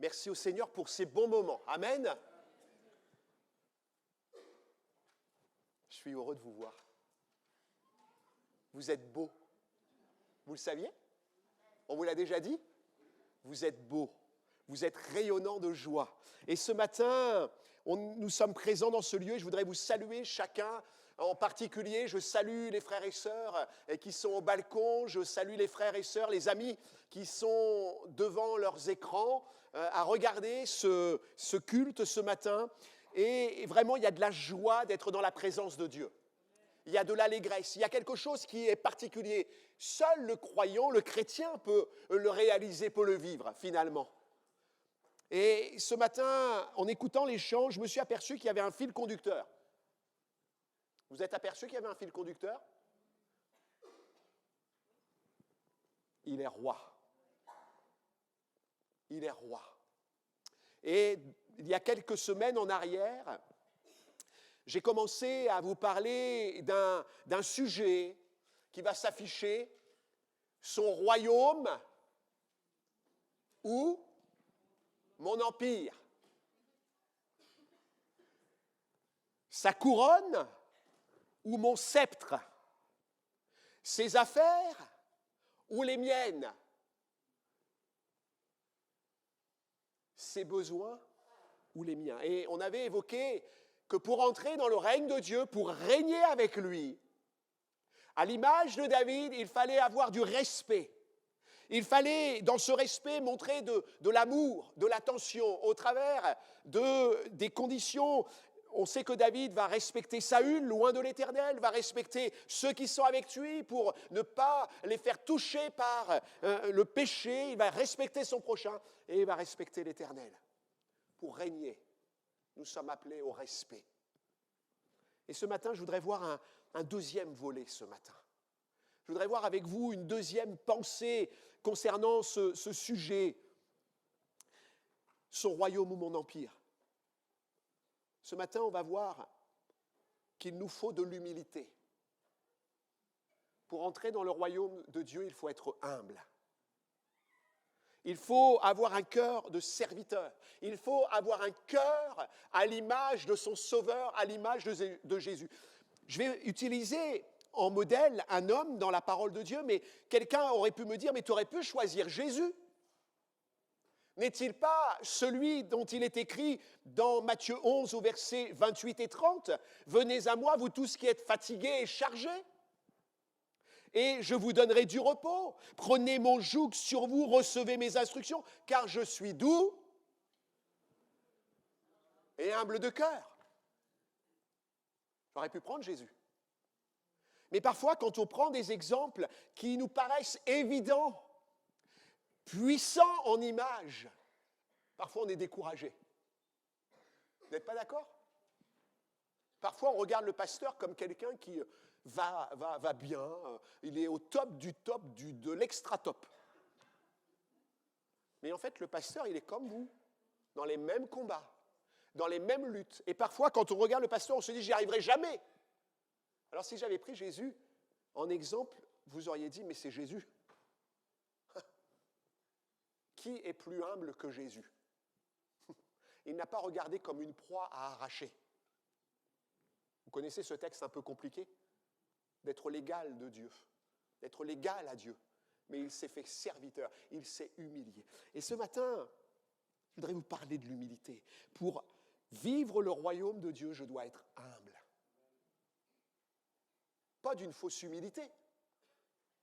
Merci au Seigneur pour ces bons moments. Amen. Je suis heureux de vous voir. Vous êtes beaux. Vous le saviez? On vous l'a déjà dit? Vous êtes beaux. Vous êtes rayonnants de joie. Et ce matin, nous sommes présents dans ce lieu. Je voudrais vous saluer chacun. En particulier, je salue les frères et sœurs qui sont au balcon. Je salue les frères et sœurs, les amis qui sont devant leurs écrans à regarder ce culte ce matin. Et vraiment, il y a de la joie d'être dans la présence de Dieu. Il y a de l'allégresse, il y a quelque chose qui est particulier. Seul le croyant, le chrétien peut le réaliser, peut le vivre finalement. Et ce matin, en écoutant les chants, je me suis aperçu qu'il y avait un fil conducteur. Vous êtes aperçu qu'il y avait un fil conducteur? Il est roi. Il est roi. Et il y a quelques semaines en arrière, j'ai commencé à vous parler d'un sujet qui va s'afficher, son royaume ou mon empire. Sa couronne ou mon sceptre. Ses affaires ou les miennes. Ses besoins ou les miens. Et on avait évoqué que pour entrer dans le règne de Dieu, pour régner avec lui, à l'image de David, il fallait avoir du respect. Il fallait, dans ce respect, montrer de l'amour, de l'attention, au travers des conditions. On sait que David va respecter Saül, loin de l'Éternel, va respecter ceux qui sont avec lui pour ne pas les faire toucher par le péché. Il va respecter son prochain et il va respecter l'Éternel. Pour régner, nous sommes appelés au respect. Et ce matin, je voudrais voir un deuxième volet ce matin. Je voudrais voir avec vous une deuxième pensée concernant ce sujet, son royaume ou mon empire. Ce matin, on va voir qu'il nous faut de l'humilité. Pour entrer dans le royaume de Dieu, il faut être humble. Il faut avoir un cœur de serviteur. Il faut avoir un cœur à l'image de son Sauveur, à l'image de Jésus. Je vais utiliser en modèle un homme dans la parole de Dieu, mais quelqu'un aurait pu me dire, mais tu aurais pu choisir Jésus. N'est-il pas celui dont il est écrit dans Matthieu 11 au verset 28 et 30 « Venez à moi, vous tous qui êtes fatigués et chargés, et je vous donnerai du repos. Prenez mon joug sur vous, recevez mes instructions, car je suis doux et humble de cœur. » J'aurais pu prendre Jésus. Mais parfois, quand on prend des exemples qui nous paraissent évidents, puissants en image, parfois on est découragé. Vous n'êtes pas d'accord? Parfois, on regarde le pasteur comme quelqu'un qui va bien, il est au top de l'extra top. Mais en fait, le pasteur, il est comme vous, dans les mêmes combats, dans les mêmes luttes. Et parfois, quand on regarde le pasteur, on se dit, j'y arriverai jamais. Alors, si j'avais pris Jésus en exemple, vous auriez dit, mais c'est Jésus. Qui est plus humble que Jésus? Il n'a pas regardé comme une proie à arracher. Vous connaissez ce texte un peu compliqué? D'être l'égal de Dieu, d'être l'égal à Dieu. Mais il s'est fait serviteur, il s'est humilié. Et ce matin, je voudrais vous parler de l'humilité. Pour vivre le royaume de Dieu, je dois être humble. Pas d'une fausse humilité,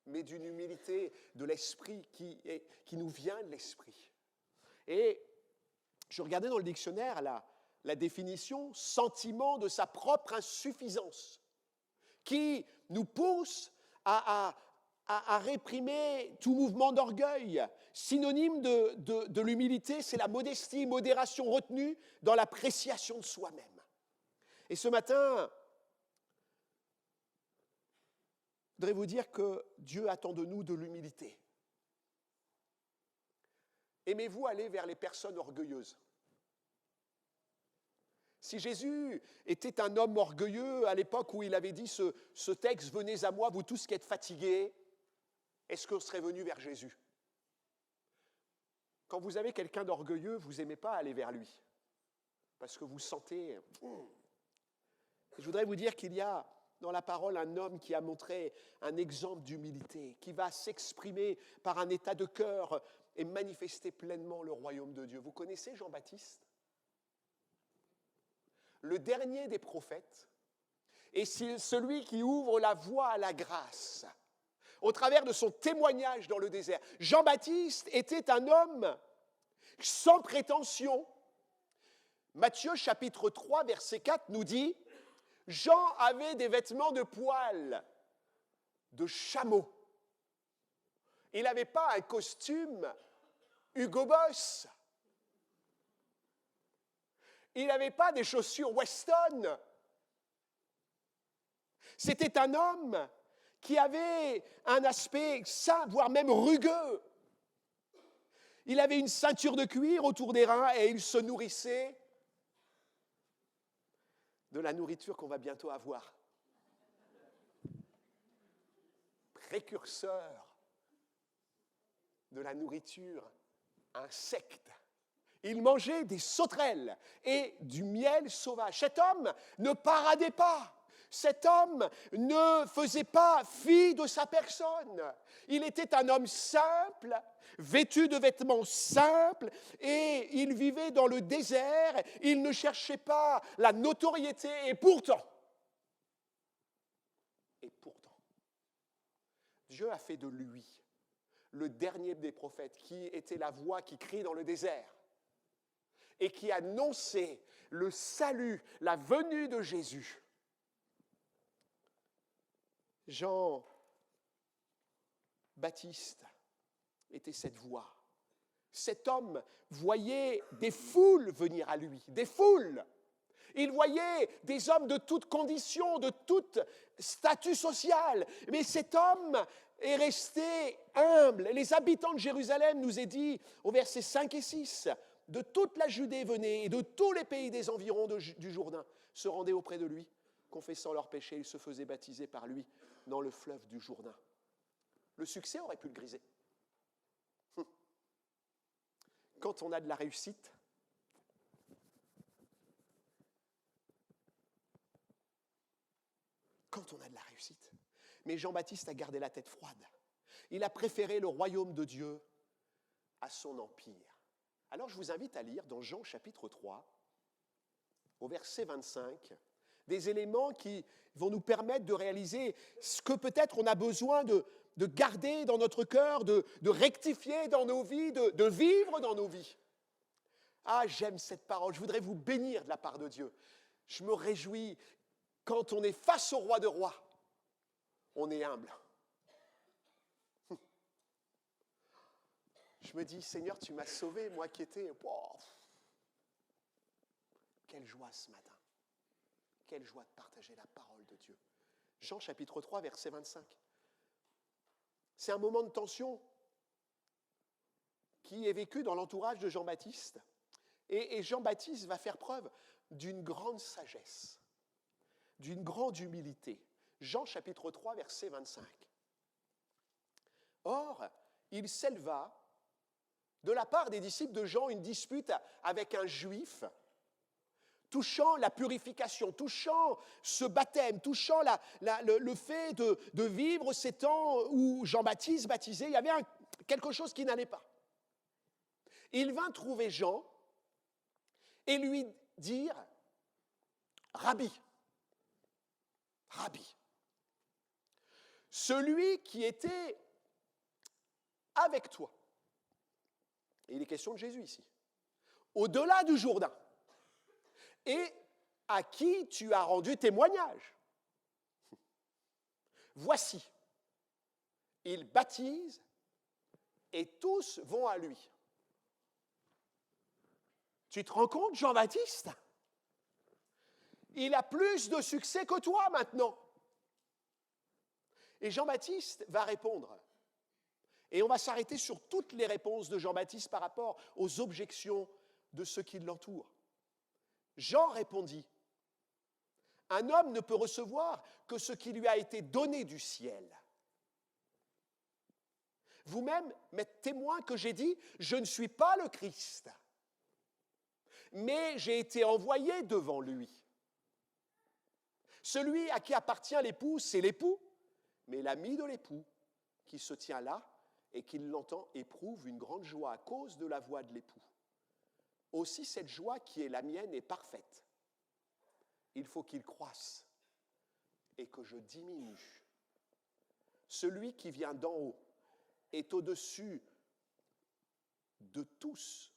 mais d'une humilité de l'esprit qui nous vient de l'esprit. Et je regardais dans le dictionnaire la définition « sentiment de sa propre insuffisance » qui nous pousse à réprimer tout mouvement d'orgueil. Synonyme de l'humilité, c'est la modestie, modération, retenue dans l'appréciation de soi-même. Et ce matin, je voudrais vous dire que Dieu attend de nous de l'humilité. Aimez-vous aller vers les personnes orgueilleuses? Si Jésus était un homme orgueilleux à l'époque où il avait dit ce texte « Venez à moi, vous tous qui êtes fatigués », est-ce qu'on serait venu vers Jésus? Quand vous avez quelqu'un d'orgueilleux, vous n'aimez pas aller vers lui. Parce que vous sentez... Je voudrais vous dire qu'il y a dans la parole un homme qui a montré un exemple d'humilité, qui va s'exprimer par un état de cœur et manifester pleinement le royaume de Dieu. Vous connaissez Jean-Baptiste ? Le dernier des prophètes, et c'est celui qui ouvre la voie à la grâce au travers de son témoignage dans le désert. Jean-Baptiste était un homme sans prétention. Matthieu chapitre 3 verset 4 nous dit « Jean avait des vêtements de poil, de chameau. Il n'avait pas un costume Hugo Boss. Il n'avait pas des chaussures Weston. C'était un homme qui avait un aspect sain, voire même rugueux. Il avait une ceinture de cuir autour des reins et il se nourrissait de la nourriture qu'on va bientôt avoir. Précurseur de la nourriture insecte. Il mangeait des sauterelles et du miel sauvage. Cet homme ne paradait pas. Cet homme ne faisait pas fi de sa personne. Il était un homme simple, vêtu de vêtements simples, et il vivait dans le désert. Il ne cherchait pas la notoriété, et pourtant, Dieu a fait de lui le dernier des prophètes, qui était la voix qui crie dans le désert et qui annonçait le salut, la venue de Jésus. Jean-Baptiste était cette voix. Cet homme voyait des foules venir à lui, des foules. Il voyait des hommes de toutes conditions, de tout statut social. Mais cet homme est resté humble. Les habitants de Jérusalem, nous est dit au verset 5 et 6, de toute la Judée venaient et de tous les pays des environs du Jourdain se rendaient auprès de lui. Confessant leurs péchés, ils se faisaient baptiser par lui dans le fleuve du Jourdain. Le succès aurait pu le griser. Quand on a de la réussite, mais Jean-Baptiste a gardé la tête froide. Il a préféré le royaume de Dieu à son empire. Alors je vous invite à lire dans Jean chapitre 3, au verset 25, des éléments qui vont nous permettre de réaliser ce que peut-être on a besoin de garder dans notre cœur, de rectifier dans nos vies, de vivre dans nos vies. Ah, j'aime cette parole, je voudrais vous bénir de la part de Dieu. Je me réjouis quand on est face au roi de rois, on est humble. Je me dis, Seigneur, tu m'as sauvé, moi qui étais... Oh, quelle joie ce matin. Quelle joie de partager la parole de Dieu. Jean chapitre 3, verset 25. C'est un moment de tension qui est vécu dans l'entourage de Jean-Baptiste. Et Jean-Baptiste va faire preuve d'une grande sagesse, d'une grande humilité. Jean chapitre 3, verset 25. Or, il s'éleva de la part des disciples de Jean une dispute avec un juif touchant la purification, touchant ce baptême, touchant le fait de vivre ces temps où Jean-Baptiste baptisait. Il y avait quelque chose qui n'allait pas. Il vint trouver Jean et lui dire « Rabbi, celui qui était avec toi. » Et il est question de Jésus ici. Au-delà du Jourdain. Et à qui tu as rendu témoignage. Voici, il baptise et tous vont à lui. Tu te rends compte, Jean-Baptiste ? Il a plus de succès que toi maintenant. Et Jean-Baptiste va répondre. Et on va s'arrêter sur toutes les réponses de Jean-Baptiste par rapport aux objections de ceux qui l'entourent. Jean répondit, « Un homme ne peut recevoir que ce qui lui a été donné du ciel. vous-même m'êtes témoin que j'ai dit, je ne suis pas le Christ, mais j'ai été envoyé devant lui. Celui à qui appartient l'épouse, c'est l'époux, mais l'ami de l'époux qui se tient là et qui l'entend éprouve une grande joie à cause de la voix de l'époux. Aussi cette joie qui est la mienne est parfaite. Il faut qu'il croisse et que je diminue. Celui qui vient d'en haut est au-dessus de tous.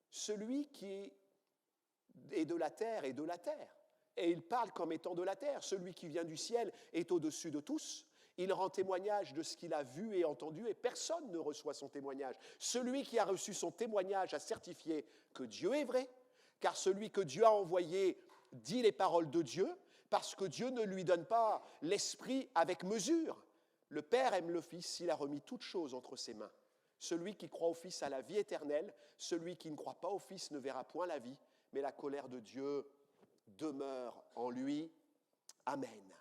Celui qui est de la terre est de la terre. Et il parle comme étant de la terre. Celui qui vient du ciel est au-dessus de tous. Il rend témoignage de ce qu'il a vu et entendu et personne ne reçoit son témoignage. Celui qui a reçu son témoignage a certifié que Dieu est vrai, car celui que Dieu a envoyé dit les paroles de Dieu, parce que Dieu ne lui donne pas l'esprit avec mesure. Le Père aime le Fils, il a remis toutes choses entre ses mains. Celui qui croit au Fils a la vie éternelle, celui qui ne croit pas au Fils ne verra point la vie, mais la colère de Dieu demeure en lui. Amen.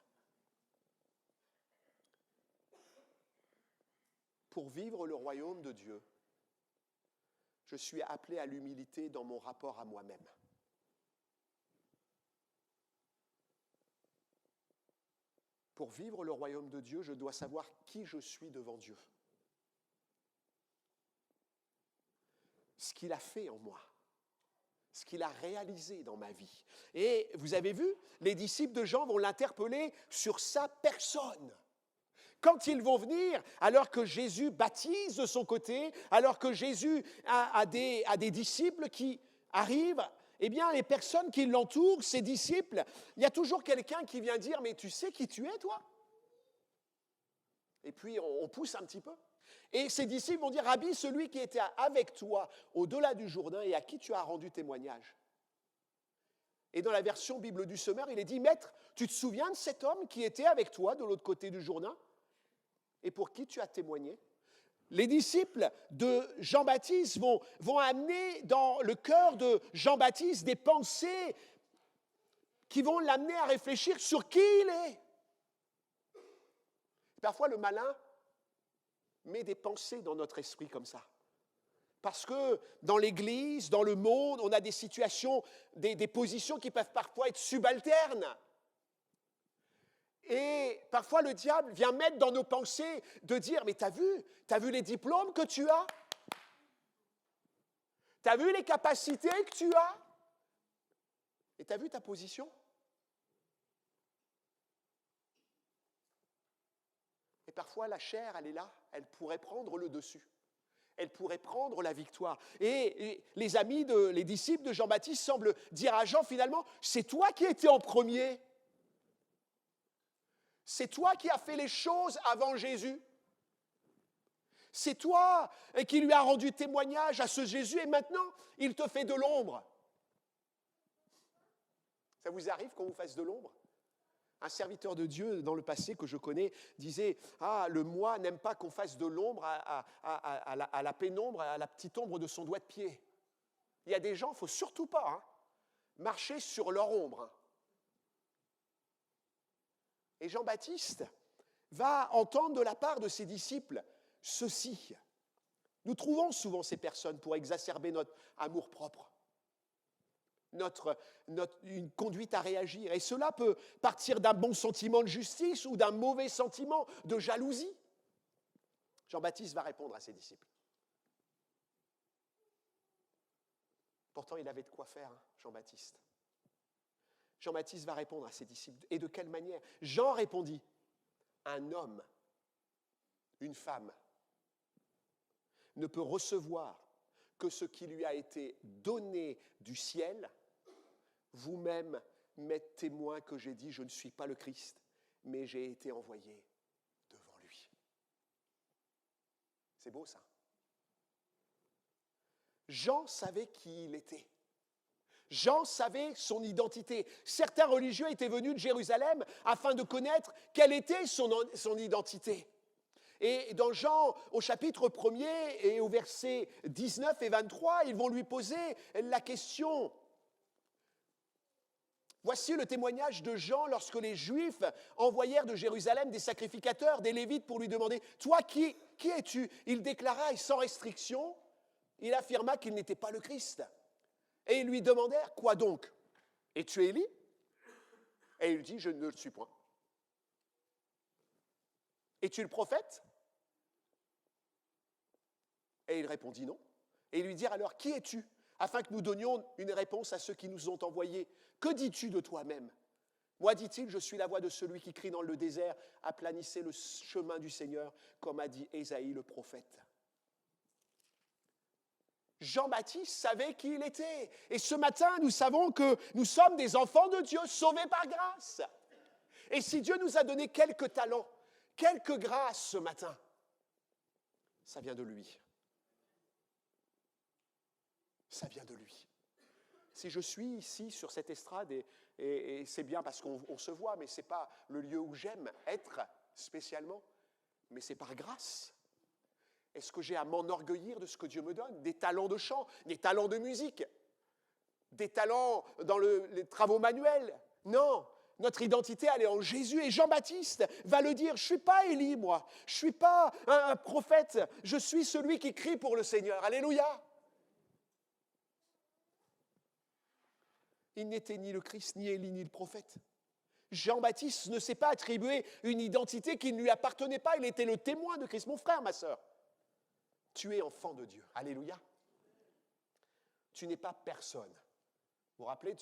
Pour vivre le royaume de Dieu, je suis appelé à l'humilité dans mon rapport à moi-même. Pour vivre le royaume de Dieu, je dois savoir qui je suis devant Dieu. Ce qu'il a fait en moi, ce qu'il a réalisé dans ma vie. Et vous avez vu, les disciples de Jean vont l'interpeller sur sa personne. Quand ils vont venir, alors que Jésus baptise de son côté, alors que Jésus a des disciples qui arrivent, eh bien, les personnes qui l'entourent, ses disciples, il y a toujours quelqu'un qui vient dire « Mais tu sais qui tu es, toi ?» Et puis, on pousse un petit peu. Et ses disciples vont dire « Rabbi, celui qui était avec toi au-delà du Jourdain et à qui tu as rendu témoignage. » Et dans la version Bible du Semeur, il est dit « Maître, tu te souviens de cet homme qui était avec toi de l'autre côté du Jourdain et pour qui tu as témoigné ?» Les disciples de Jean-Baptiste vont amener dans le cœur de Jean-Baptiste des pensées qui vont l'amener à réfléchir sur qui il est. Parfois, le malin met des pensées dans notre esprit comme ça. Parce que dans l'Église, dans le monde, on a des situations, des positions qui peuvent parfois être subalternes. Et parfois, le diable vient mettre dans nos pensées de dire « Mais t'as vu les diplômes que tu as? T'as vu les capacités que tu as? Et t'as vu ta position? » Et parfois, la chair, elle est là, elle pourrait prendre le dessus. Elle pourrait prendre la victoire. Et les disciples de Jean-Baptiste semblent dire à Jean, finalement, c'est toi qui étais en premier. C'est toi qui as fait les choses avant Jésus. C'est toi qui lui as rendu témoignage à ce Jésus et maintenant, il te fait de l'ombre. Ça vous arrive qu'on vous fasse de l'ombre? Un serviteur de Dieu dans le passé que je connais disait « Ah, le moi n'aime pas qu'on fasse de l'ombre à la pénombre, à la petite ombre de son doigt de pied. » Il y a des gens, il ne faut surtout pas marcher sur leur ombre. Et Jean-Baptiste va entendre de la part de ses disciples ceci. Nous trouvons souvent ces personnes pour exacerber notre amour-propre. Une conduite à réagir. Et cela peut partir d'un bon sentiment de justice ou d'un mauvais sentiment de jalousie. Jean-Baptiste va répondre à ses disciples. Pourtant, il avait de quoi faire, Jean-Baptiste. Jean-Baptiste va répondre à ses disciples. Et de quelle manière? Jean répondit, un homme, une femme, ne peut recevoir que ce qui lui a été donné du ciel. Vous-même m'êtes témoin que j'ai dit, je ne suis pas le Christ, mais j'ai été envoyé devant lui. C'est beau ça. Jean savait qui il était. Jean savait son identité. Certains religieux étaient venus de Jérusalem afin de connaître quelle était son identité. Et dans Jean, au chapitre 1er et au verset 19 et 23, ils vont lui poser la question Voici le témoignage de Jean lorsque les Juifs envoyèrent de Jérusalem des sacrificateurs, des Lévites pour lui demander « Toi, qui es-tu » Il déclara, et sans restriction, il affirma qu'il n'était pas le Christ. Et ils lui demandèrent « Quoi donc ? Es-tu Élie ?» Et il dit « Je ne le suis point. » « Es-tu le prophète ?» Et il répondit « Non. » Et ils lui dirent alors « Qui es-tu » afin que nous donnions une réponse à ceux qui nous ont envoyés. « Que dis-tu de toi-même » Moi, dit-il, je suis la voix de celui qui crie dans le désert, aplanissez le chemin du Seigneur, comme a dit Ésaïe le prophète. Jean-Baptiste savait qui il était. Et ce matin, nous savons que nous sommes des enfants de Dieu, sauvés par grâce. Et si Dieu nous a donné quelques talents, quelques grâces ce matin, ça vient de lui. Ça vient de lui. Si je suis ici sur cette estrade, et c'est bien parce qu'on se voit, mais ce n'est pas le lieu où j'aime être spécialement, mais c'est par grâce. Est-ce que j'ai à m'enorgueillir de ce que Dieu me donne ? Des talents de chant, des talents de musique, des talents dans les travaux manuels ? Non, notre identité, elle est en Jésus. Et Jean-Baptiste va le dire, je ne suis pas Élie, moi. Je ne suis pas un prophète. Je suis celui qui crie pour le Seigneur. Alléluia. Il n'était ni le Christ, ni Élie, ni le prophète. Jean-Baptiste ne s'est pas attribué une identité qui ne lui appartenait pas. Il était le témoin de Christ. Mon frère, ma sœur, tu es enfant de Dieu. Alléluia. Tu n'es pas personne. Vous vous rappelez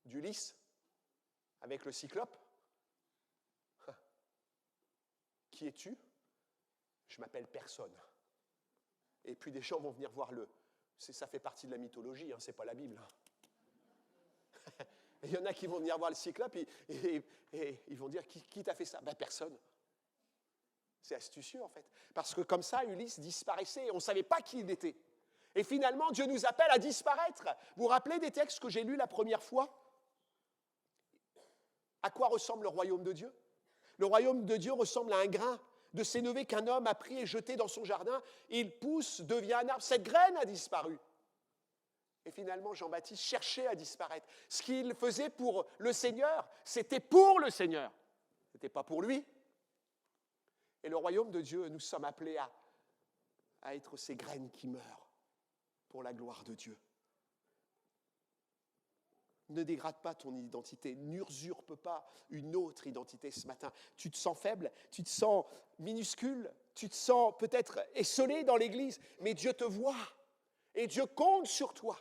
d'Ulysse avec le cyclope ? Qui es-tu ? Je m'appelle personne. Et puis des gens vont venir voir ça fait partie de la mythologie, ce n'est pas la Bible. Il y en a qui vont venir voir le cyclope et ils vont dire, qui t'a fait ça ? Personne. C'est astucieux en fait. Parce que comme ça, Ulysse disparaissait et on ne savait pas qui il était. Et finalement, Dieu nous appelle à disparaître. Vous vous rappelez des textes que j'ai lus la première fois ? À quoi ressemble le royaume de Dieu ? Le royaume de Dieu ressemble à un grain de sénévé qu'un homme a pris et jeté dans son jardin. Il pousse, devient un arbre. Cette graine a disparu. Et finalement, Jean-Baptiste cherchait à disparaître. Ce qu'il faisait pour le Seigneur, c'était pour le Seigneur. Ce n'était pas pour lui. Et le royaume de Dieu, nous sommes appelés à être ces graines qui meurent pour la gloire de Dieu. Ne dégrade pas ton identité, n'usurpe pas une autre identité ce matin. Tu te sens faible, tu te sens minuscule, tu te sens peut-être esseulé dans l'église, mais Dieu te voit et Dieu compte sur toi.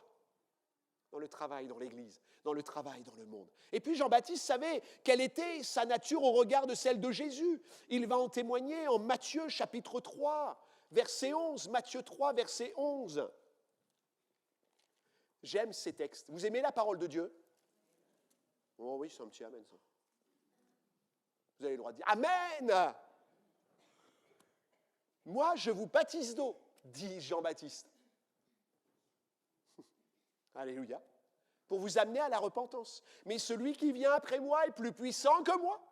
Dans le travail, dans l'église, dans le travail, dans le monde. Et puis Jean-Baptiste savait quelle était sa nature au regard de celle de Jésus. Il va en témoigner en Matthieu chapitre 3, verset 11. Matthieu 3, verset 11. J'aime ces textes. Vous aimez la parole de Dieu ? Oh oui, c'est un petit amen ça. Vous avez le droit de dire amen. Moi, je vous baptise d'eau, dit Jean-Baptiste. Alléluia. Pour vous amener à la repentance. Mais celui qui vient après moi est plus puissant que moi.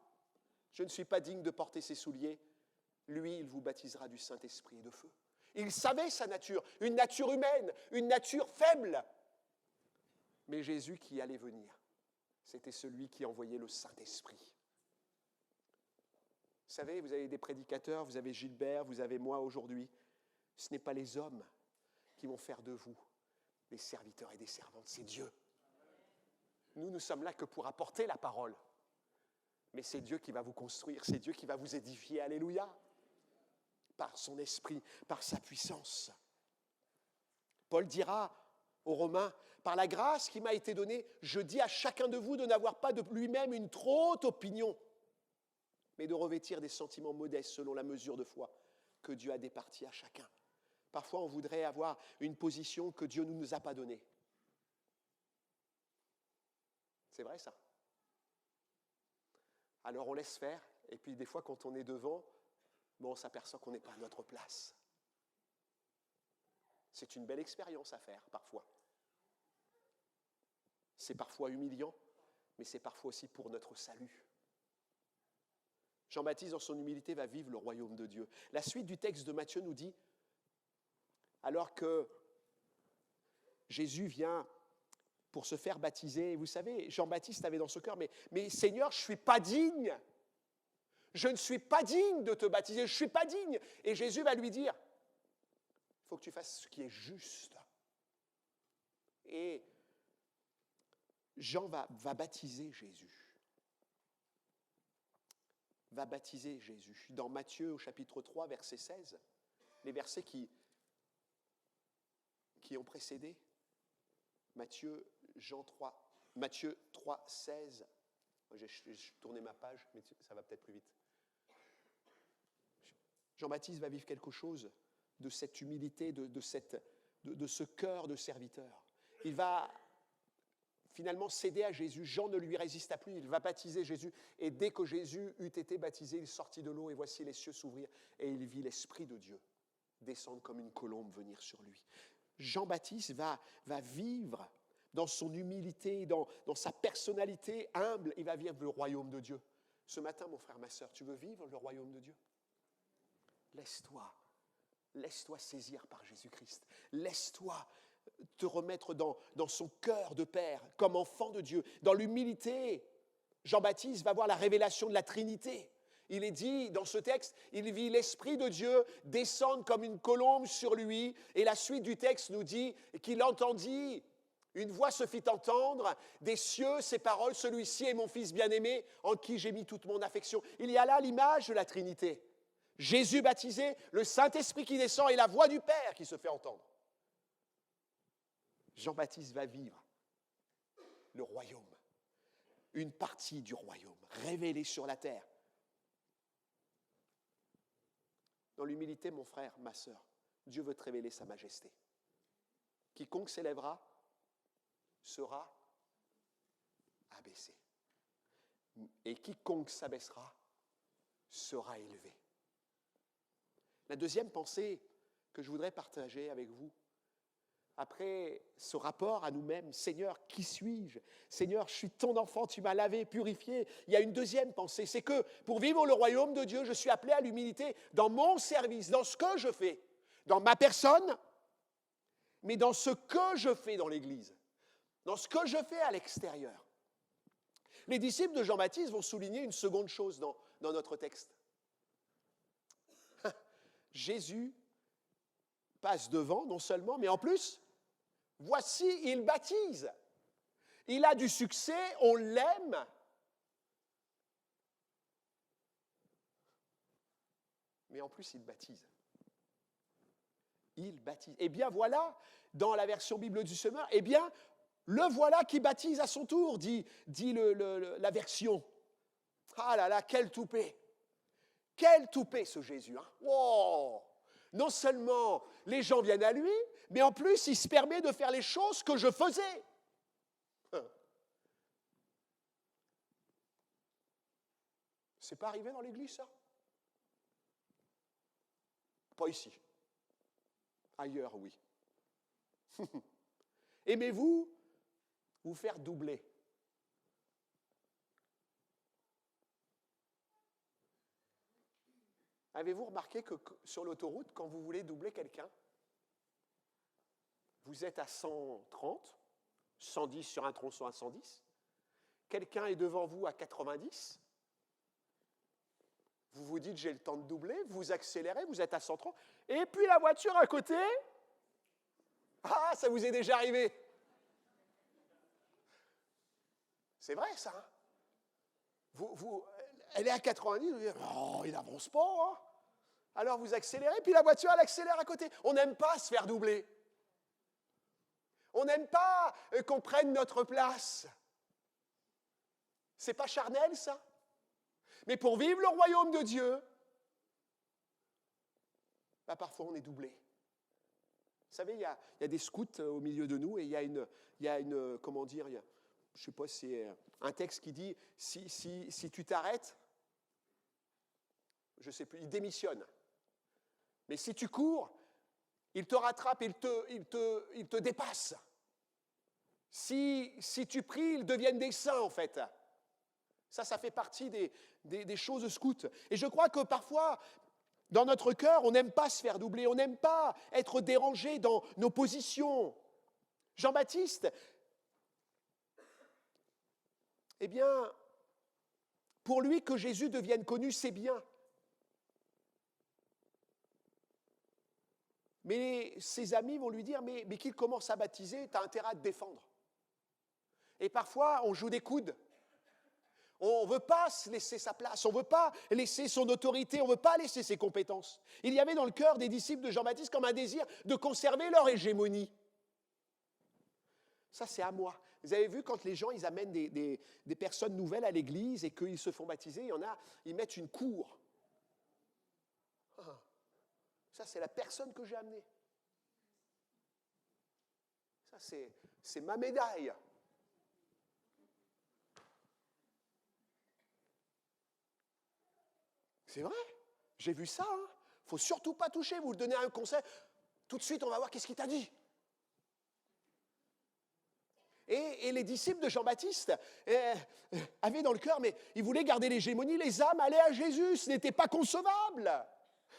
Je ne suis pas digne de porter ses souliers. Lui, il vous baptisera du Saint-Esprit et de feu. Il savait sa nature, une nature humaine, une nature faible. Mais Jésus qui allait venir, c'était celui qui envoyait le Saint-Esprit. Vous savez, vous avez des prédicateurs, vous avez Gilbert, vous avez moi aujourd'hui. Ce n'est pas les hommes qui vont faire de vous des serviteurs et des servantes, c'est Dieu. Nous sommes là que pour apporter la parole. Mais c'est Dieu qui va vous construire, c'est Dieu qui va vous édifier, alléluia, par son esprit, par sa puissance. Paul dira aux Romains, par la grâce qui m'a été donnée, je dis à chacun de vous de n'avoir pas de lui-même une trop haute opinion, mais de revêtir des sentiments modestes selon la mesure de foi que Dieu a départie à chacun. Parfois, on voudrait avoir une position que Dieu ne nous a pas donnée. C'est vrai, ça. Alors, on laisse faire, et puis des fois, quand on est devant, on s'aperçoit qu'on n'est pas à notre place. C'est une belle expérience à faire, parfois. C'est parfois humiliant, mais c'est parfois aussi pour notre salut. Jean-Baptiste, dans son humilité, va vivre le royaume de Dieu. La suite du texte de Matthieu nous dit, alors que Jésus vient pour se faire baptiser. Vous savez, Jean-Baptiste avait dans son cœur, mais Seigneur, je ne suis pas digne. Je ne suis pas digne de te baptiser, je ne suis pas digne. Et Jésus va lui dire, il faut que tu fasses ce qui est juste. Et Jean va baptiser Jésus. Va baptiser Jésus. Dans Matthieu au chapitre 3, verset 16, les versets qui ont précédé, Matthieu 3, 16. J'ai tourné ma page, mais ça va peut-être plus vite. Jean-Baptiste va vivre quelque chose de cette humilité, de ce cœur de serviteur. Il va finalement céder à Jésus. Jean ne lui résista plus, il va baptiser Jésus. Et dès que Jésus eut été baptisé, il sortit de l'eau et voici les cieux s'ouvrir. Et il vit l'Esprit de Dieu descendre comme une colombe venir sur lui. Jean-Baptiste va vivre dans son humilité, dans sa personnalité humble, il va vivre le royaume de Dieu. Ce matin, mon frère, ma sœur, tu veux vivre le royaume de Dieu ? Laisse-toi saisir par Jésus-Christ. Laisse-toi te remettre dans son cœur de Père, comme enfant de Dieu. Dans l'humilité, Jean-Baptiste va voir la révélation de la Trinité. Il est dit dans ce texte, il vit l'Esprit de Dieu descendre comme une colombe sur lui. Et la suite du texte nous dit qu'il entendit, une voix se fit entendre des cieux, ces paroles, celui-ci est mon Fils bien-aimé, en qui j'ai mis toute mon affection. Il y a là l'image de la Trinité. Jésus baptisé, le Saint-Esprit qui descend et la voix du Père qui se fait entendre. Jean-Baptiste va vivre le royaume, une partie du royaume, révélée sur la terre. Dans l'humilité, mon frère, ma sœur, Dieu veut te révéler sa majesté. Quiconque s'élèvera sera abaissé. Et quiconque s'abaissera sera élevé. La deuxième pensée que je voudrais partager avec vous, après ce rapport à nous-mêmes, Seigneur, qui suis-je ? Seigneur, je suis ton enfant, tu m'as lavé, purifié. Il y a une deuxième pensée, c'est que pour vivre le royaume de Dieu, je suis appelé à l'humilité dans mon service, dans ce que je fais, dans ma personne, mais dans ce que je fais dans l'Église, dans ce que je fais à l'extérieur. Les disciples de Jean-Baptiste vont souligner une seconde chose dans notre texte. Jésus passe devant, non seulement, mais en plus, voici, il baptise. Il a du succès, on l'aime. Mais en plus, il baptise. Il baptise. Eh bien, voilà, dans la version Bible du Semeur, eh bien, le voilà qui baptise à son tour, dit la version. Ah là là, quel toupet! Quel toupet ce Jésus, hein? Wow! Non seulement les gens viennent à lui, mais en plus il se permet de faire les choses que je faisais. C'est pas arrivé dans l'Église, ça? Pas ici. Ailleurs, oui. Aimez-vous vous faire doubler? Avez-vous remarqué que sur l'autoroute, quand vous voulez doubler quelqu'un, vous êtes à 130, 110 sur un tronçon à 110, quelqu'un est devant vous à 90, vous vous dites j'ai le temps de doubler, vous accélérez, vous êtes à 130, et puis la voiture à côté, ah, ça vous est déjà arrivé. C'est vrai ça, hein? Elle est à 90, vous dites, oh, il n'avance pas. Hein. Alors vous accélérez, puis la voiture, elle accélère à côté. On n'aime pas se faire doubler. On n'aime pas qu'on prenne notre place. C'est pas charnel, ça? Mais pour vivre le royaume de Dieu, bah, parfois on est doublé. Vous savez, il y a des scouts au milieu de nous, et il y a une comment dire, je ne sais pas, c'est un texte qui dit, si tu t'arrêtes, je ne sais plus, il démissionne. Mais si tu cours, il te rattrape, il te dépasse. Si tu pries, ils deviennent des saints, en fait. Ça fait partie des choses scouts. Et je crois que parfois, dans notre cœur, on n'aime pas se faire doubler, on n'aime pas être dérangé dans nos positions. Jean-Baptiste, eh bien, pour lui, que Jésus devienne connu, c'est bien. Mais ses amis vont lui dire, mais qu'il commence à baptiser, tu as intérêt à te défendre. Et parfois, on joue des coudes. On ne veut pas se laisser sa place, on ne veut pas laisser son autorité, on ne veut pas laisser ses compétences. Il y avait dans le cœur des disciples de Jean-Baptiste comme un désir de conserver leur hégémonie. Ça, c'est à moi. Vous avez vu quand les gens ils amènent des personnes nouvelles à l'église et qu'ils se font baptiser, il y en a, ils mettent une cour. Ça, c'est la personne que j'ai amenée. Ça, c'est ma médaille. C'est vrai, j'ai vu ça. Il ne faut surtout pas toucher, vous le donnez un conseil. Tout de suite, on va voir qu'est-ce qu'il t'a dit. Et les disciples de Jean-Baptiste avaient dans le cœur, mais ils voulaient garder l'hégémonie, les âmes allaient à Jésus, ce n'était pas concevable.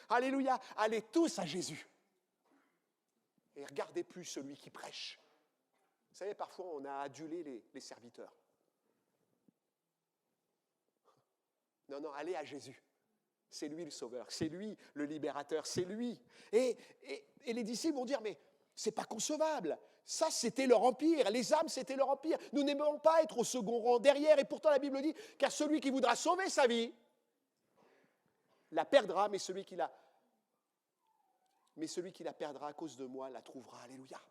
Alléluia, allez tous à Jésus. Et regardez plus celui qui prêche. Vous savez, parfois on a adulé les serviteurs. Non, allez à Jésus. C'est lui le sauveur, c'est lui le libérateur, c'est lui. Et les disciples vont dire, mais c'est pas concevable. Ça, c'était leur empire. Les âmes, c'était leur empire. Nous n'aimons pas être au second rang derrière. Et pourtant, la Bible dit, car celui qui voudra sauver sa vie, la perdra, mais celui qui la perdra à cause de moi, la trouvera. Alléluia.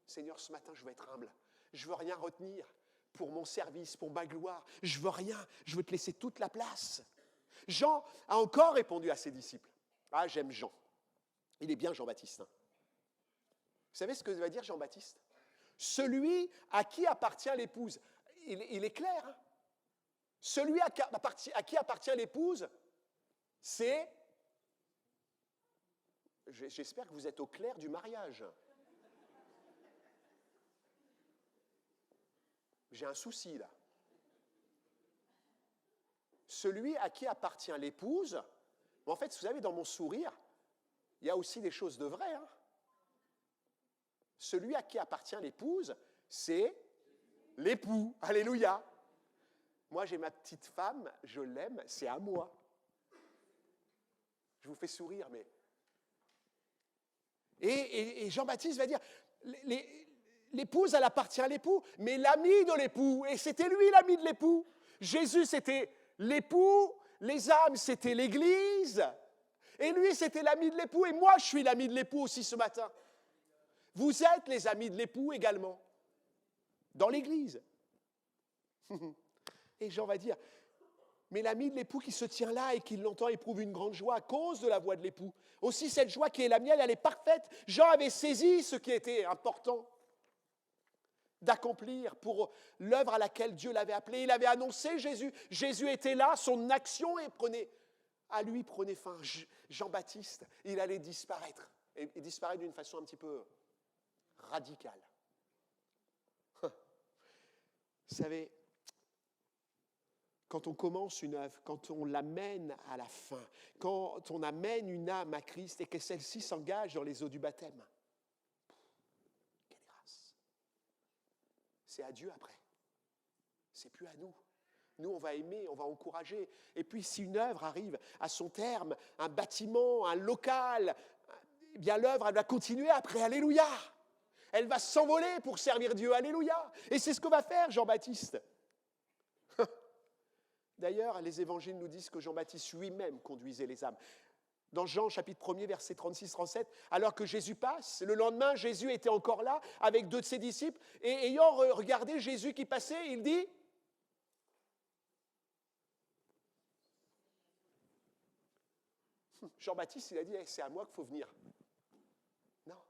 Seigneur, ce matin, je veux être humble. Je veux rien retenir pour mon service, pour ma gloire. Je veux rien. Je veux te laisser toute la place. Jean a encore répondu à ses disciples. Ah, j'aime Jean. Il est bien Jean-Baptiste. Vous savez ce que va dire Jean-Baptiste? Celui à qui appartient l'épouse. Il est clair. Hein? Celui à qui appartient l'épouse, c'est... J'espère que vous êtes au clair du mariage. J'ai un souci là. Celui à qui appartient l'épouse, en fait, vous savez, dans mon sourire, il y a aussi des choses de vraies. Hein? Celui à qui appartient l'épouse, c'est l'époux. Alléluia. Moi, j'ai ma petite femme, je l'aime, c'est à moi. Je vous fais sourire, mais... Et Jean-Baptiste va dire, l'épouse, elle appartient à l'époux, mais l'ami de l'époux, et c'était lui l'ami de l'époux. Jésus, c'était l'époux, les âmes, c'était l'Église, et lui, c'était l'ami de l'époux, et moi, je suis l'ami de l'époux aussi ce matin. Vous êtes les amis de l'époux également, dans l'Église. Et Jean va dire, mais l'ami de l'époux qui se tient là et qui l'entend éprouve une grande joie à cause de la voix de l'époux. Aussi, cette joie qui est la mienne, elle est parfaite. Jean avait saisi ce qui était important d'accomplir pour l'œuvre à laquelle Dieu l'avait appelé. Il avait annoncé Jésus. Jésus était là, son action et prenait fin. Jean-Baptiste, il allait disparaître. Et disparaître d'une façon un petit peu radicale. Vous savez, quand on commence une œuvre, quand on l'amène à la fin, quand on amène une âme à Christ et que celle-ci s'engage dans les eaux du baptême, quelle grâce! C'est à Dieu après. C'est plus à nous. Nous, on va aimer, on va encourager. Et puis, si une œuvre arrive à son terme, un bâtiment, un local, eh bien l'œuvre, elle va continuer après. Alléluia! Elle va s'envoler pour servir Dieu. Alléluia! Et c'est ce que va faire Jean-Baptiste. D'ailleurs, les évangiles nous disent que Jean-Baptiste lui-même conduisait les âmes. Dans Jean, chapitre 1er, versets 36-37, alors que Jésus passe, le lendemain, Jésus était encore là avec 2 de ses disciples, et ayant regardé Jésus qui passait, il dit, Jean-Baptiste, il a dit, c'est à moi qu'il faut venir. Non.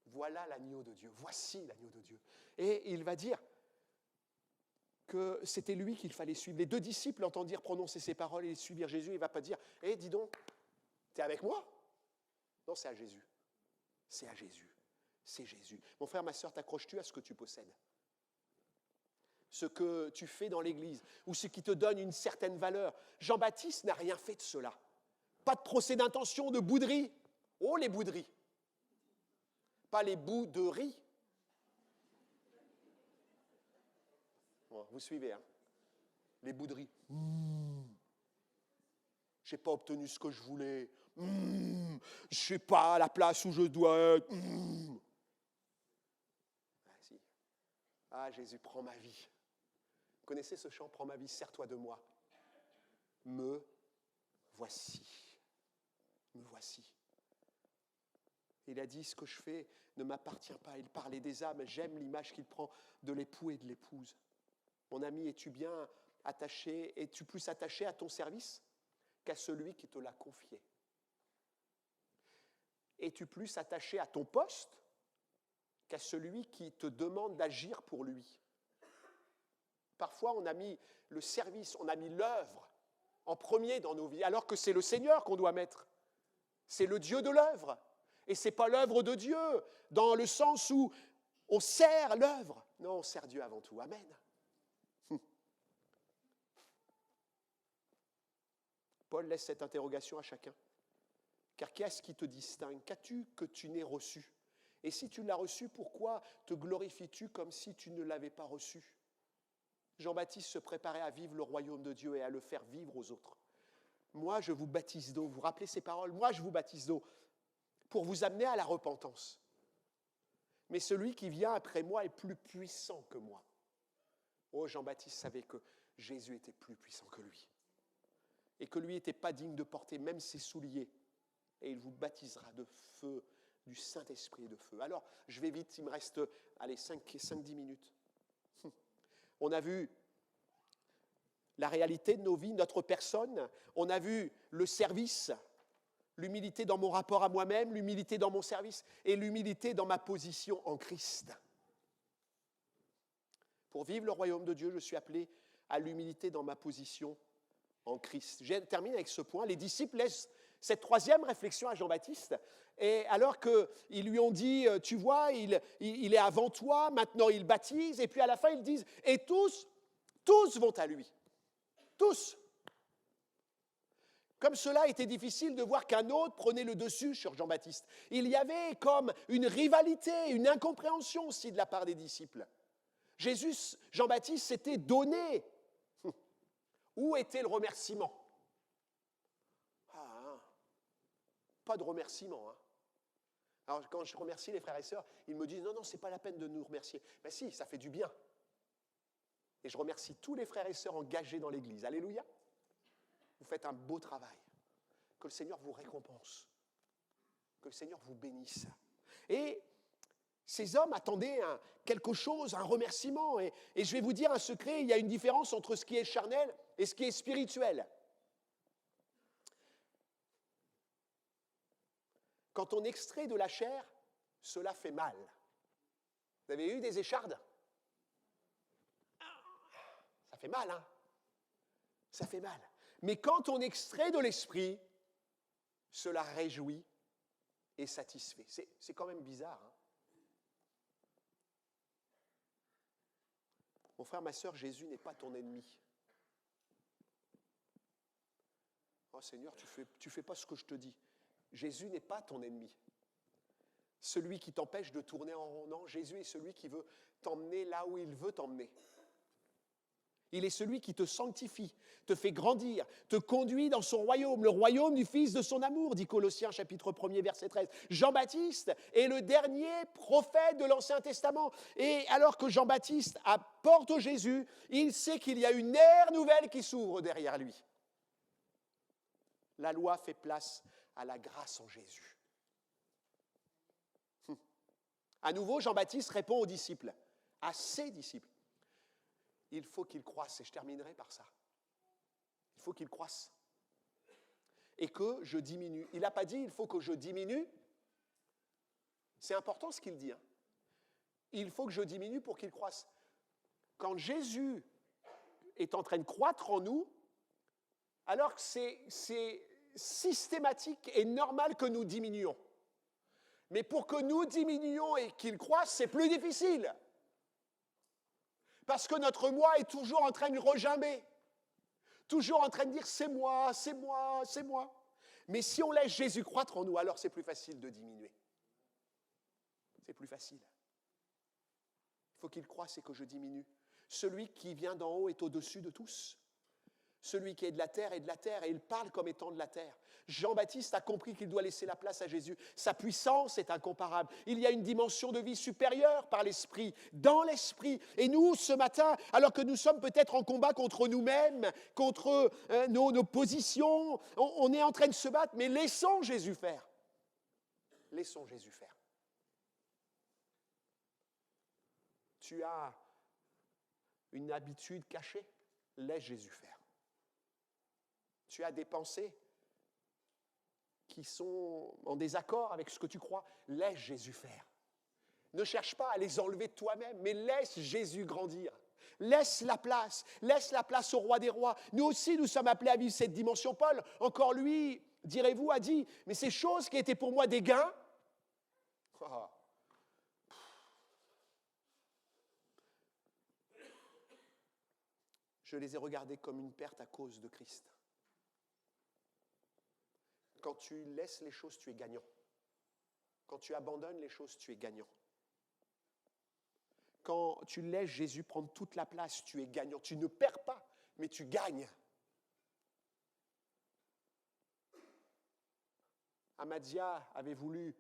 Voilà l'agneau de Dieu, voici l'agneau de Dieu. Et il va dire, que c'était lui qu'il fallait suivre. Les 2 disciples entendirent prononcer ces paroles et suivirent Jésus. Il ne va pas dire, dis donc, t'es avec moi? Non, c'est à Jésus. C'est à Jésus. C'est Jésus. Mon frère, ma sœur, t'accroches-tu à ce que tu possèdes? Ce que tu fais dans l'église, ou ce qui te donne une certaine valeur. Jean-Baptiste n'a rien fait de cela. Pas de procès d'intention, de bouderie. Oh, les bouderies. Pas les bouts de riz. hein. Vous suivez, hein? Les bouderies. Je n'ai pas obtenu ce que je voulais. Je ne suis pas à la place où je dois être. Ah, si. Ah, Jésus, prends ma vie. Vous connaissez ce chant, prends ma vie, sers-toi de moi. Me voici. Me voici. Il a dit, ce que je fais ne m'appartient pas. Il parlait des âmes. J'aime l'image qu'il prend de l'époux et de l'épouse. Mon ami, es-tu bien attaché, es-tu plus attaché à ton service qu'à celui qui te l'a confié? Es-tu plus attaché à ton poste qu'à celui qui te demande d'agir pour lui? Parfois, on a mis le service, on a mis l'œuvre en premier dans nos vies, alors que c'est le Seigneur qu'on doit mettre. C'est le Dieu de l'œuvre. Et ce n'est pas l'œuvre de Dieu, dans le sens où on sert l'œuvre. Non, on sert Dieu avant tout. Amen. Paul laisse cette interrogation à chacun. Car qu'est-ce qui te distingue? Qu'as-tu que tu n'aies reçu? Et si tu l'as reçu, pourquoi te glorifies-tu comme si tu ne l'avais pas reçu? Jean-Baptiste se préparait à vivre le royaume de Dieu et à le faire vivre aux autres. Moi, je vous baptise d'eau. Vous vous rappelez ces paroles? Moi, je vous baptise d'eau pour vous amener à la repentance. Mais celui qui vient après moi est plus puissant que moi. Oh, Jean-Baptiste savait que Jésus était plus puissant que lui. Et que lui n'était pas digne de porter même ses souliers. Et il vous baptisera de feu, du Saint-Esprit et de feu. Alors, je vais vite, il me reste 5-10 minutes. On a vu la réalité de nos vies, notre personne. On a vu le service, l'humilité dans mon rapport à moi-même, l'humilité dans mon service et l'humilité dans ma position en Christ. Pour vivre le royaume de Dieu, je suis appelé à l'humilité dans ma position en Christ. Je termine avec ce point. Les disciples laissent cette troisième réflexion à Jean-Baptiste, et alors qu'ils lui ont dit, tu vois, il est avant toi, maintenant il baptise, et puis à la fin ils disent, et tous vont à lui. Tous. Comme cela était difficile de voir qu'un autre prenait le dessus sur Jean-Baptiste. Il y avait comme une rivalité, une incompréhension aussi de la part des disciples. Jean-Baptiste s'était donné. Où était le remerciement? Pas de remerciement. Alors, quand je remercie les frères et sœurs, ils me disent « Non, c'est pas la peine de nous remercier. » Ben si, ça fait du bien. Et je remercie tous les frères et sœurs engagés dans l'Église. Alléluia. Vous faites un beau travail. Que le Seigneur vous récompense. Que le Seigneur vous bénisse. Et ces hommes attendaient quelque chose, un remerciement. Et je vais vous dire un secret, il y a une différence entre ce qui est charnel et ce qui est spirituel. Quand on extrait de la chair, cela fait mal. Vous avez eu des échardes? Ça fait mal, hein? Ça fait mal. Mais quand on extrait de l'esprit, cela réjouit et satisfait. C'est quand même bizarre, hein? Mon frère, ma sœur, Jésus n'est pas ton ennemi. Oh Seigneur, tu fais pas ce que je te dis. Jésus n'est pas ton ennemi. Celui qui t'empêche de tourner en rond, non, Jésus est celui qui veut t'emmener là où il veut t'emmener. Il est celui qui te sanctifie, te fait grandir, te conduit dans son royaume, le royaume du Fils de son amour, dit Colossiens chapitre 1er, verset 13. Jean-Baptiste est le dernier prophète de l'Ancien Testament. Et alors que Jean-Baptiste apporte Jésus, il sait qu'il y a une ère nouvelle qui s'ouvre derrière lui. La loi fait place à la grâce en Jésus. À nouveau, Jean-Baptiste répond aux disciples, à ses disciples. Il faut qu'il croisse, et je terminerai par ça. Il faut qu'il croisse. Et que je diminue. Il n'a pas dit, il faut que je diminue. C'est important ce qu'il dit. Hein. Il faut que je diminue pour qu'il croisse. Quand Jésus est en train de croître en nous, alors que c'est systématique et normal que nous diminuions. Mais pour que nous diminuions et qu'il croisse, c'est plus difficile. Parce que notre moi est toujours en train de regimber. Toujours en train de dire c'est moi, c'est moi, c'est moi. Mais si on laisse Jésus croître en nous, alors c'est plus facile de diminuer. C'est plus facile. Il faut qu'il croisse et que je diminue. Celui qui vient d'en haut est au-dessus de tous. Celui qui est de la terre est de la terre, et il parle comme étant de la terre. Jean-Baptiste a compris qu'il doit laisser la place à Jésus. Sa puissance est incomparable. Il y a une dimension de vie supérieure par l'Esprit, dans l'Esprit. Et nous, ce matin, alors que nous sommes peut-être en combat contre nous-mêmes, contre nos positions, on est en train de se battre, mais laissons Jésus faire. Laissons Jésus faire. Tu as une habitude cachée, laisse Jésus faire. Tu as des pensées qui sont en désaccord avec ce que tu crois, laisse Jésus faire. Ne cherche pas à les enlever de toi-même, mais laisse Jésus grandir. Laisse la place au roi des rois. Nous aussi, nous sommes appelés à vivre cette dimension. Paul, encore lui, direz-vous, a dit, mais ces choses qui étaient pour moi des gains, je les ai regardées comme une perte à cause de Christ. Quand tu laisses les choses, tu es gagnant. Quand tu abandonnes les choses, tu es gagnant. Quand tu laisses Jésus prendre toute la place, tu es gagnant. Tu ne perds pas, mais tu gagnes. Amaziah avait voulu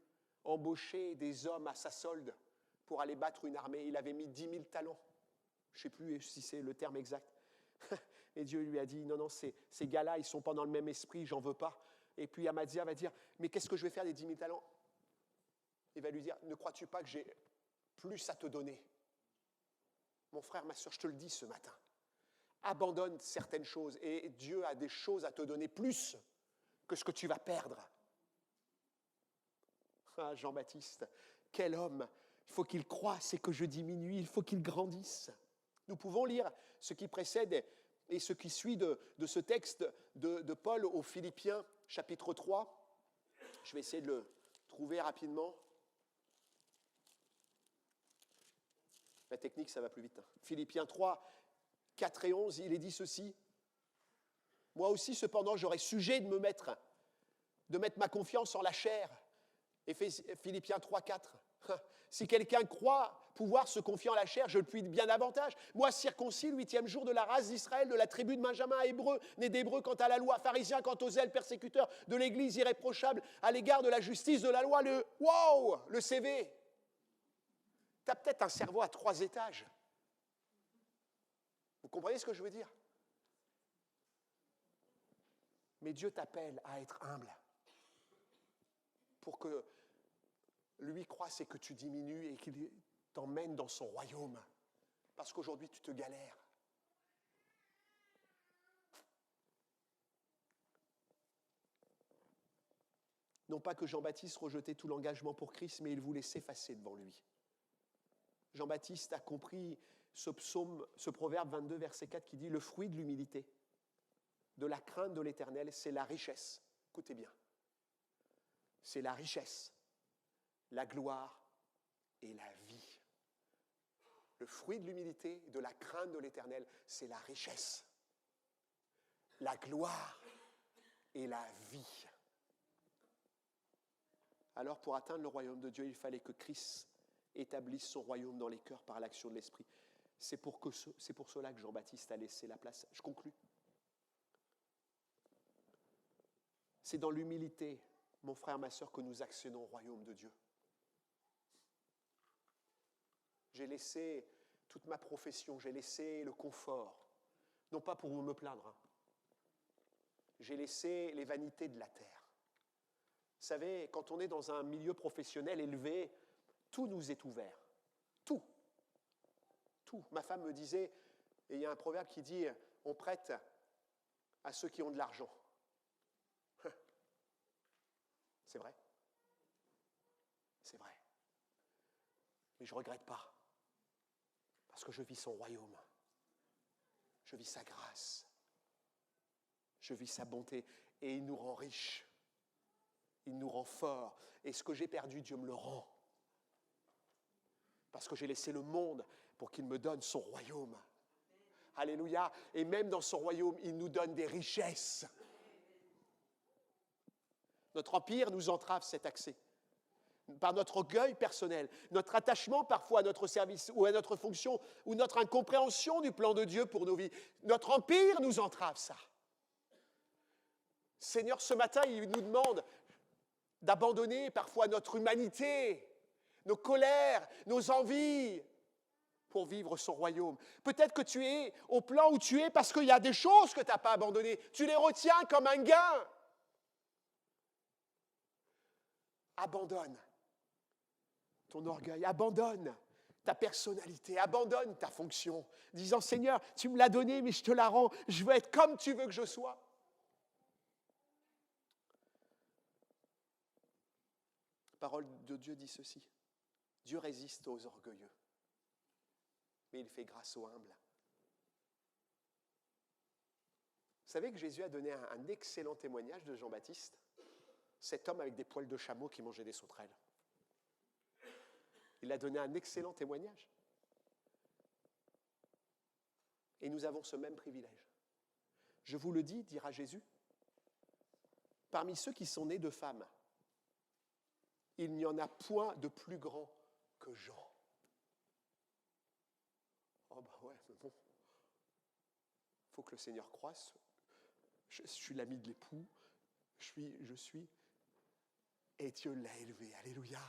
embaucher des hommes à sa solde pour aller battre une armée. Il avait mis 10 000 talents. Je ne sais plus si c'est le terme exact. Et Dieu lui a dit, non, ces gars-là, ils ne sont pas dans le même esprit, j'en veux pas. Et puis Amaziah va dire, mais qu'est-ce que je vais faire des 10 000 talents? Il va lui dire, ne crois-tu pas que j'ai plus à te donner? Mon frère, ma soeur, je te le dis ce matin. Abandonne certaines choses et Dieu a des choses à te donner plus que ce que tu vas perdre. Ah, Jean-Baptiste, quel homme! Il faut qu'il croisse et que je diminue, il faut qu'il grandisse. Nous pouvons lire ce qui précède et ce qui suit de ce texte de Paul aux Philippiens, chapitre 3. Je vais essayer de le trouver rapidement. La technique, ça va plus vite. Philippiens 3, 4 et 11, il est dit ceci. Moi aussi, cependant, j'aurais sujet de mettre ma confiance en la chair. Et Philippiens 3, 4. Si quelqu'un croit pouvoir se confier en la chair, je le puis bien davantage. Moi, circoncis, le 8e jour de la race d'Israël, de la tribu de Benjamin, hébreu, né d'hébreu quant à la loi, pharisien quant aux zèles, persécuteur de l'Église, irréprochable à l'égard de la justice de la loi, le CV. Tu as peut-être un cerveau à 3 étages. Vous comprenez ce que je veux dire? Mais Dieu t'appelle à être humble pour que lui croisse et que tu diminues et qu'il t'emmène dans son royaume. Parce qu'aujourd'hui, tu te galères. Non pas que Jean-Baptiste rejetait tout l'engagement pour Christ, mais il voulait s'effacer devant lui. Jean-Baptiste a compris ce proverbe 22, verset 4 qui dit « Le fruit de l'humilité, de la crainte de l'Éternel, c'est la richesse. » Écoutez bien. C'est la richesse, la gloire et la vie. Le fruit de l'humilité, de la crainte de l'Éternel, c'est la richesse, la gloire et la vie. Alors, pour atteindre le royaume de Dieu, il fallait que Christ établisse son royaume dans les cœurs par l'action de l'Esprit. C'est pour cela que Jean-Baptiste a laissé la place. Je conclus. C'est dans l'humilité, mon frère, ma soeur, que nous actionnons au royaume de Dieu. J'ai laissé toute ma profession, j'ai laissé le confort, non pas pour me plaindre. J'ai laissé les vanités de la terre. Vous savez, quand on est dans un milieu professionnel élevé, tout nous est ouvert. Tout. Tout. Ma femme me disait, et il y a un proverbe qui dit, on prête à ceux qui ont de l'argent. C'est vrai. C'est vrai. Mais je ne regrette pas. Parce que je vis son royaume. Je vis sa grâce. Je vis sa bonté. Et il nous rend riches. Il nous rend forts. Et ce que j'ai perdu, Dieu me le rend. Parce que j'ai laissé le monde pour qu'il me donne son royaume. Alléluia. Et même dans son royaume, il nous donne des richesses. Notre empire nous entrave cet accès. par notre orgueil personnel, notre attachement parfois à notre service ou à notre fonction, ou notre incompréhension du plan de Dieu pour nos vies. Notre empire nous entrave ça. Seigneur, ce matin, il nous demande d'abandonner parfois notre humanité, nos colères, nos envies, pour vivre son royaume. Peut-être que tu es au plan où tu es parce qu'il y a des choses que tu n'as pas abandonnées. Tu les retiens comme un gain. Abandonne ton orgueil, abandonne ta personnalité, abandonne ta fonction, disant Seigneur, tu me l'as donné, mais je te la rends, je veux être comme tu veux que je sois. La parole de Dieu dit ceci, Dieu résiste aux orgueilleux, mais il fait grâce aux humbles. Vous savez que Jésus a donné un excellent témoignage de Jean-Baptiste, cet homme avec des poils de chameau qui mangeait des sauterelles. Il a donné un excellent témoignage. Et nous avons ce même privilège. Je vous le dis, dira Jésus, parmi ceux qui sont nés de femmes, il n'y en a point de plus grand que Jean. Oh ben ouais, mais bon. Il faut que le Seigneur croisse. Je suis l'ami de l'époux. Je suis. Et Dieu l'a élevé. Alléluia.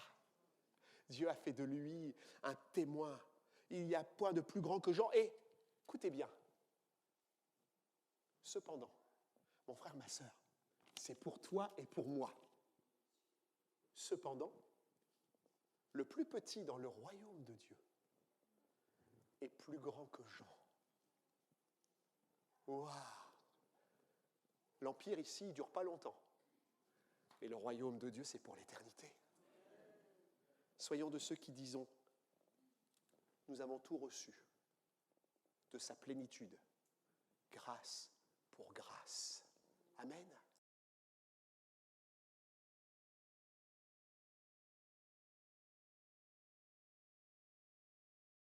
Dieu a fait de lui un témoin. Il n'y a point de plus grand que Jean. Et, écoutez bien, cependant, mon frère, ma sœur, c'est pour toi et pour moi. Cependant, le plus petit dans le royaume de Dieu est plus grand que Jean. Waouh! L'empire ici, il ne dure pas longtemps. Et le royaume de Dieu, c'est pour l'éternité. Soyons de ceux qui disons, nous avons tout reçu de sa plénitude, grâce pour grâce.